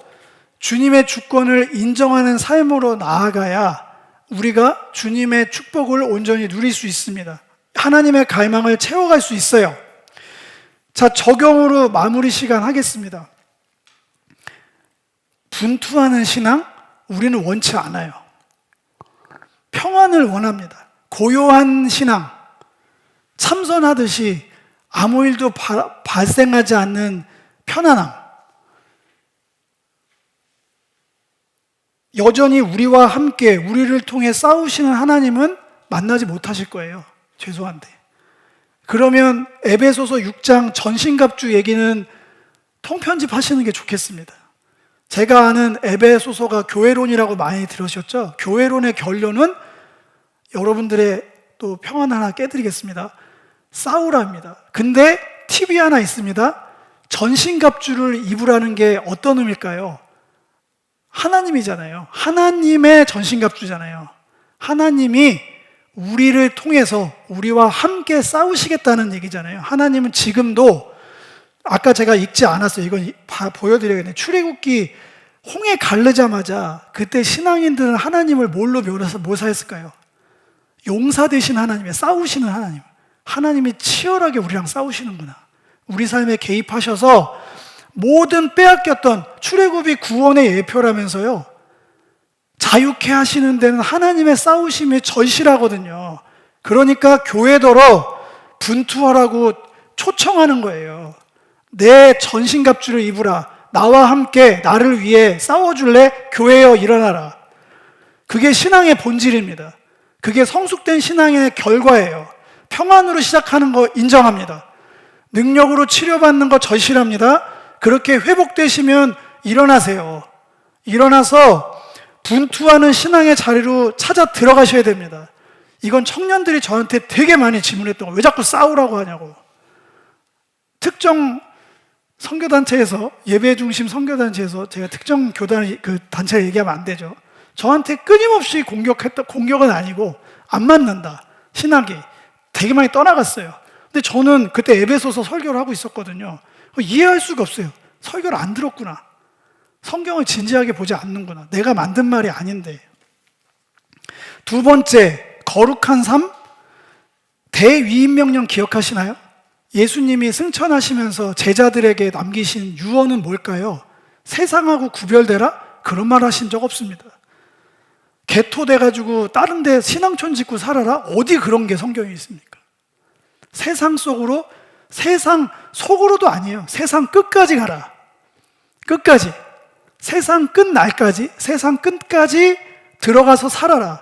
주님의 주권을 인정하는 삶으로 나아가야 우리가 주님의 축복을 온전히 누릴 수 있습니다. 하나님의 갈망을 채워갈 수 있어요. 자, 적용으로 마무리 시간 하겠습니다. 분투하는 신앙, 우리는 원치 않아요. 평안을 원합니다. 고요한 신앙, 참선하듯이 아무 일도 발생하지 않는 편안함. 여전히 우리와 함께 우리를 통해 싸우시는 하나님은 만나지 못하실 거예요. 죄송한데. 그러면 에베소서 6장 전신갑주 얘기는 통편집 하시는 게 좋겠습니다. 제가 아는 에베소서가 교회론이라고 많이 들으셨죠? 교회론의 결론은 여러분들의 또 평안 하나 깨드리겠습니다. 싸우랍니다. 근데 팁이 하나 있습니다. 전신갑주를 입으라는 게 어떤 의미일까요? 하나님이잖아요. 하나님의 전신갑주잖아요. 하나님이 우리를 통해서 우리와 함께 싸우시겠다는 얘기잖아요. 하나님은 지금도 아까 제가 읽지 않았어요. 이건 보여드려야겠네요. 출애굽기 홍해 가르자마자 그때 신앙인들은 하나님을 뭘로 묘사했을까요? 용사 되신 하나님의 싸우시는 하나님. 하나님이 치열하게 우리랑 싸우시는구나. 우리 삶에 개입하셔서 모든 빼앗겼던 출애굽이 구원의 예표라면서요. 자유케 하시는 데는 하나님의 싸우심이 절실하거든요. 그러니까 교회더러 분투하라고 초청하는 거예요. 내 전신갑주를 입으라. 나와 함께 나를 위해 싸워줄래? 교회여 일어나라. 그게 신앙의 본질입니다. 그게 성숙된 신앙의 결과예요. 평안으로 시작하는 거 인정합니다. 능력으로 치료받는 거 절실합니다. 그렇게 회복되시면 일어나세요. 일어나서 분투하는 신앙의 자리로 찾아 들어가셔야 됩니다. 이건 청년들이 저한테 되게 많이 질문했던 거예요. 왜 자꾸 싸우라고 하냐고. 특정 선교단체에서, 예배 중심 선교단체에서, 제가 특정 교단, 단체를 얘기하면 안 되죠. 저한테 끊임없이 공격은 아니고, 안 맞는다. 신학이. 되게 많이 떠나갔어요. 근데 저는 그때 에베소서 설교를 하고 있었거든요. 이해할 수가 없어요. 설교를 안 들었구나. 성경을 진지하게 보지 않는구나. 내가 만든 말이 아닌데. 두 번째, 거룩한 삶, 대위임명령 기억하시나요? 예수님이 승천하시면서 제자들에게 남기신 유언은 뭘까요? 세상하고 구별되라? 그런 말 하신 적 없습니다. 개토돼가지고 다른 데 신앙촌 짓고 살아라? 어디 그런 게 성경에 있습니까? 세상 속으로, 세상 속으로도 아니에요. 세상 끝까지 가라. 끝까지. 세상 끝날까지, 세상 끝까지 들어가서 살아라.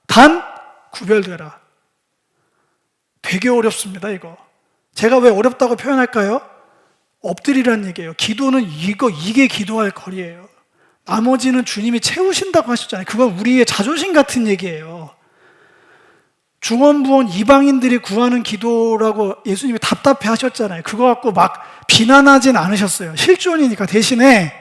단 구별되라. 되게 어렵습니다, 이거. 제가 왜 어렵다고 표현할까요? 엎드리라는 얘기예요. 기도는 이게 기도할 거리예요. 나머지는 주님이 채우신다고 하셨잖아요. 그건 우리의 자존심 같은 얘기예요. 중원부원 이방인들이 구하는 기도라고 예수님이 답답해 하셨잖아요. 그거 갖고 막 비난하진 않으셨어요. 실존이니까. 대신에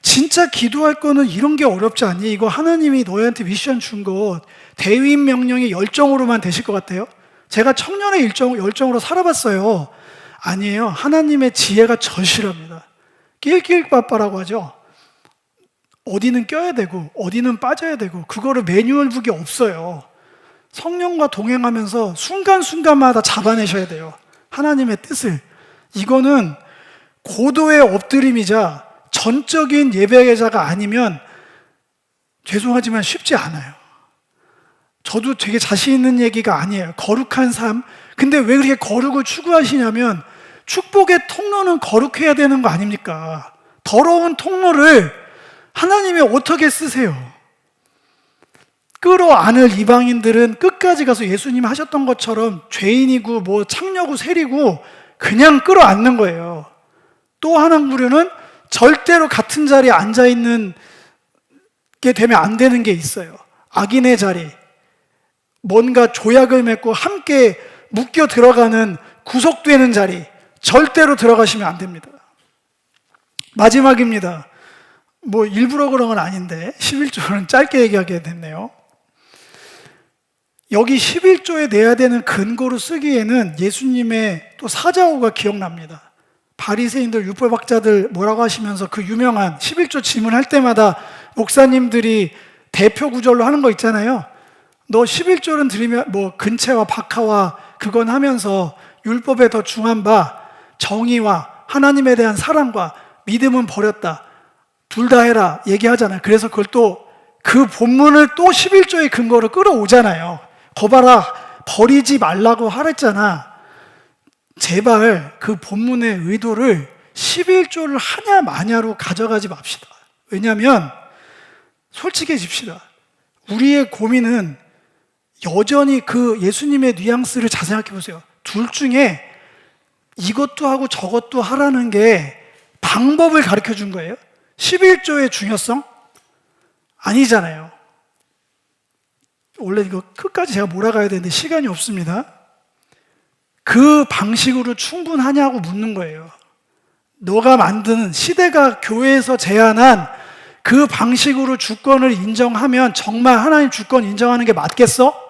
진짜 기도할 거는 이런 게 어렵지 않니? 이거 하나님이 너희한테 미션 준 거 대위임 명령이 열정으로만 되실 것 같아요? 제가 청년의 열정으로 살아봤어요. 아니에요. 하나님의 지혜가 절실합니다. 낄낄빠빠라고 하죠. 어디는 껴야 되고 어디는 빠져야 되고 그거를 매뉴얼북이 없어요. 성령과 동행하면서 순간순간마다 잡아내셔야 돼요. 하나님의 뜻을. 이거는 고도의 엎드림이자 전적인 예배자가 아니면 죄송하지만 쉽지 않아요. 저도 되게 자신 있는 얘기가 아니에요. 거룩한 삶. 근데 왜 그렇게 거룩을 추구하시냐면 축복의 통로는 거룩해야 되는 거 아닙니까? 더러운 통로를 하나님이 어떻게 쓰세요? 끌어안을 이방인들은 끝까지 가서 예수님 하셨던 것처럼 죄인이고 뭐 창녀고 세리고 그냥 끌어안는 거예요. 또 한 부류는 절대로 같은 자리에 앉아있는 게 되면 안 되는 게 있어요. 악인의 자리. 뭔가 조약을 맺고 함께 묶여 들어가는 구속되는 자리. 절대로 들어가시면 안 됩니다. 마지막입니다. 뭐 일부러 그런 건 아닌데 11조는 짧게 얘기하게 됐네요. 여기 11조에 내야 되는 근거로 쓰기에는 예수님의 또 사자오가 기억납니다. 바리새인들, 율법학자들 뭐라고 하시면서 그 유명한 11조 질문할 때마다 목사님들이 대표 구절로 하는 거 있잖아요. 너 11조는 들으면 뭐 근체와 박하와 그건 하면서 율법에 더 중한 바 정의와 하나님에 대한 사랑과 믿음은 버렸다. 둘 다 해라 얘기하잖아요. 그래서 그걸 또 그 본문을 또 11조의 근거로 끌어오잖아요. 거 봐라 버리지 말라고 하랬잖아. 제발 그 본문의 의도를 11조를 하냐 마냐로 가져가지 맙시다. 왜냐하면 솔직해집시다. 우리의 고민은 여전히 그 예수님의 뉘앙스를 잘 생각해 보세요. 둘 중에 이것도 하고 저것도 하라는 게 방법을 가르쳐 준 거예요. 11조의 중요성? 아니잖아요. 원래 이거 끝까지 제가 몰아가야 되는데 시간이 없습니다. 그 방식으로 충분하냐고 묻는 거예요. 너가 만드는 시대가 교회에서 제안한 그 방식으로 주권을 인정하면 정말 하나님 주권 인정하는 게 맞겠어?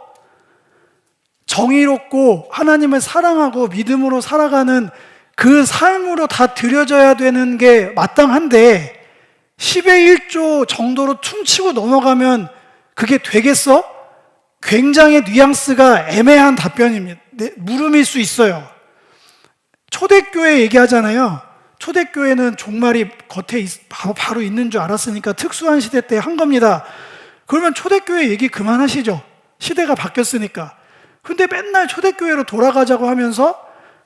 정의롭고 하나님을 사랑하고 믿음으로 살아가는 그 삶으로 다 드려져야 되는 게 마땅한데 10의 1조 정도로 퉁치고 넘어가면 그게 되겠어? 굉장히 뉘앙스가 애매한 답변입니다. 물음일 수 있어요. 초대교회 얘기하잖아요. 초대교회는 종말이 겉에 바로 있는 줄 알았으니까 특수한 시대 때 한 겁니다. 그러면 초대교회 얘기 그만하시죠. 시대가 바뀌었으니까. 근데 맨날 초대교회로 돌아가자고 하면서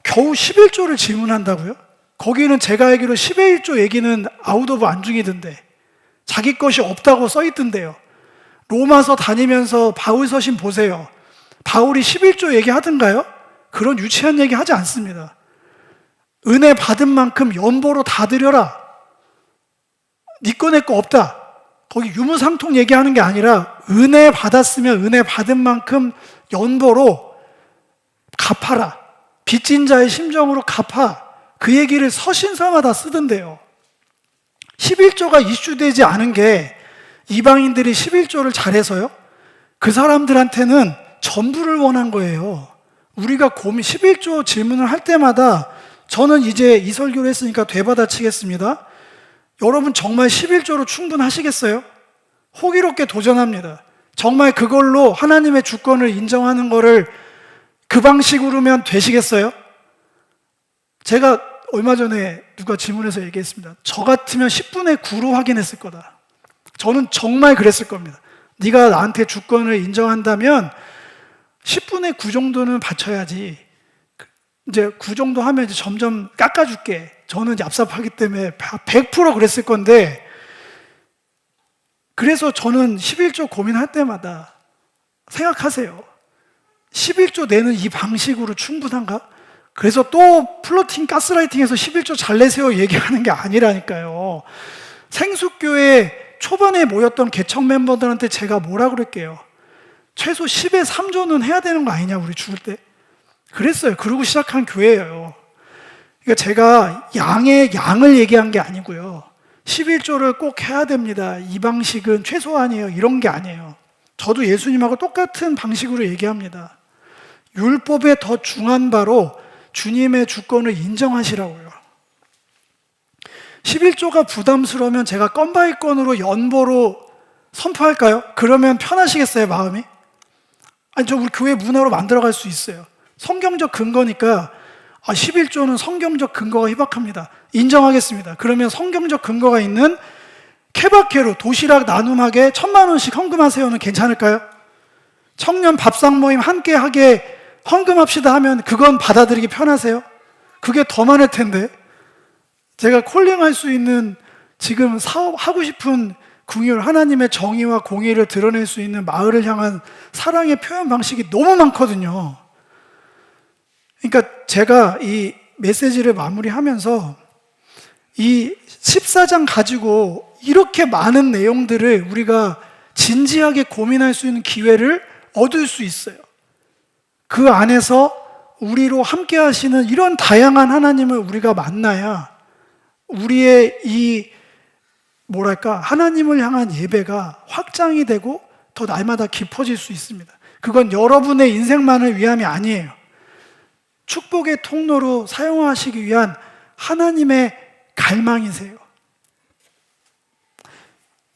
겨우 11조를 질문한다고요? 거기는 제가 알기로 10의 1조 얘기는 아웃 오브 안중이던데 자기 것이 없다고 써있던데요. 로마서 다니면서 바울 서신 보세요. 바울이 11조 얘기하던가요? 그런 유치한 얘기 하지 않습니다. 은혜 받은 만큼 연보로 다 드려라. 네 거 내 거 없다. 거기 유무상통 얘기하는 게 아니라 은혜 받았으면 은혜 받은 만큼 연보로 갚아라. 빚진 자의 심정으로 갚아. 그 얘기를 서신서마다 쓰던데요. 11조가 이슈되지 않은 게 이방인들이 11조를 잘해서요? 그 사람들한테는 전부를 원한 거예요. 우리가 11조 질문을 할 때마다 저는 이제 이 설교를 했으니까 되받아치겠습니다. 여러분 정말 11조로 충분하시겠어요? 호기롭게 도전합니다. 정말 그걸로 하나님의 주권을 인정하는 거를 그 방식으로면 되시겠어요? 제가 얼마 전에 누가 질문해서 얘기했습니다. 저 같으면 10분의 9로 확인했을 거다. 저는 정말 그랬을 겁니다. 네가 나한테 주권을 인정한다면 10분의 9 정도는 바쳐야지. 이제 9 정도 하면 이제 점점 깎아줄게. 저는 이제 얍삽하기 때문에 100% 그랬을 건데, 그래서 저는 11조 고민할 때마다 생각하세요. 11조 내는 이 방식으로 충분한가? 그래서 또 플러팅, 가스라이팅해서 11조 잘 내세요 얘기하는 게 아니라니까요. 생숙교회 초반에 모였던 개척 멤버들한테 제가 뭐라 그럴게요. 최소 10의 3조는 해야 되는 거 아니냐, 우리 죽을 때. 그랬어요. 그러고 시작한 교회예요. 그러니까 제가 양을 얘기한 게 아니고요. 11조를 꼭 해야 됩니다. 이 방식은 최소한이에요. 이런 게 아니에요. 저도 예수님하고 똑같은 방식으로 얘기합니다. 율법의 더 중한 바로 주님의 주권을 인정하시라고요. 11조가 부담스러우면 제가 건바이건으로 연보로 선포할까요? 그러면 편하시겠어요, 마음이? 아니, 우리 교회 문화로 만들어갈 수 있어요. 성경적 근거니까 11조는 성경적 근거가 희박합니다. 인정하겠습니다. 그러면 성경적 근거가 있는 케바케로 도시락 나눔하게 1,000만 원씩 헌금하세요는 괜찮을까요? 청년 밥상 모임 함께 하게 헌금합시다 하면 그건 받아들이기 편하세요? 그게 더 많을 텐데. 제가 콜링할 수 있는 지금 사업하고 싶은 궁율, 하나님의 정의와 공의를 드러낼 수 있는 마을을 향한 사랑의 표현 방식이 너무 많거든요. 그러니까 제가 이 메시지를 마무리하면서 이 14장 가지고 이렇게 많은 내용들을 우리가 진지하게 고민할 수 있는 기회를 얻을 수 있어요. 그 안에서 우리로 함께 하시는 이런 다양한 하나님을 우리가 만나야 우리의 이 하나님을 향한 예배가 확장이 되고 더 날마다 깊어질 수 있습니다. 그건 여러분의 인생만을 위함이 아니에요. 축복의 통로로 사용하시기 위한 하나님의 갈망이세요.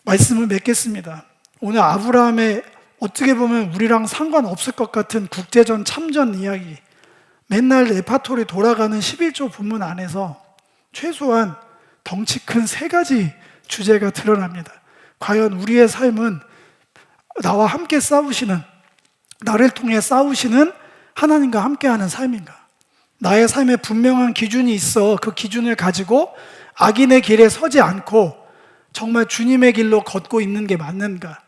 말씀을 맺겠습니다. 오늘 아브라함의 어떻게 보면 우리랑 상관없을 것 같은 국제전 참전 이야기, 맨날 레파토리 돌아가는 11조 본문 안에서 최소한 덩치 큰 3가지 주제가 드러납니다. 과연 우리의 삶은 나와 함께 싸우시는, 나를 통해 싸우시는 하나님과 함께하는 삶인가? 나의 삶에 분명한 기준이 있어 그 기준을 가지고 악인의 길에 서지 않고 정말 주님의 길로 걷고 있는 게 맞는가?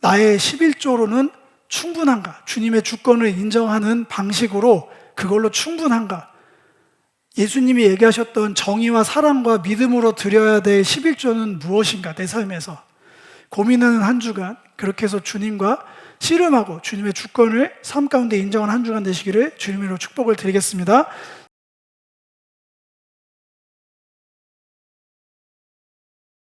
나의 11조로는 충분한가? 주님의 주권을 인정하는 방식으로 그걸로 충분한가? 예수님이 얘기하셨던 정의와 사랑과 믿음으로 드려야 될 11조는 무엇인가? 내 삶에서 고민하는 한 주간, 그렇게 해서 주님과 씨름하고 주님의 주권을 삶 가운데 인정하는 한 주간 되시기를 주님으로 축복을 드리겠습니다.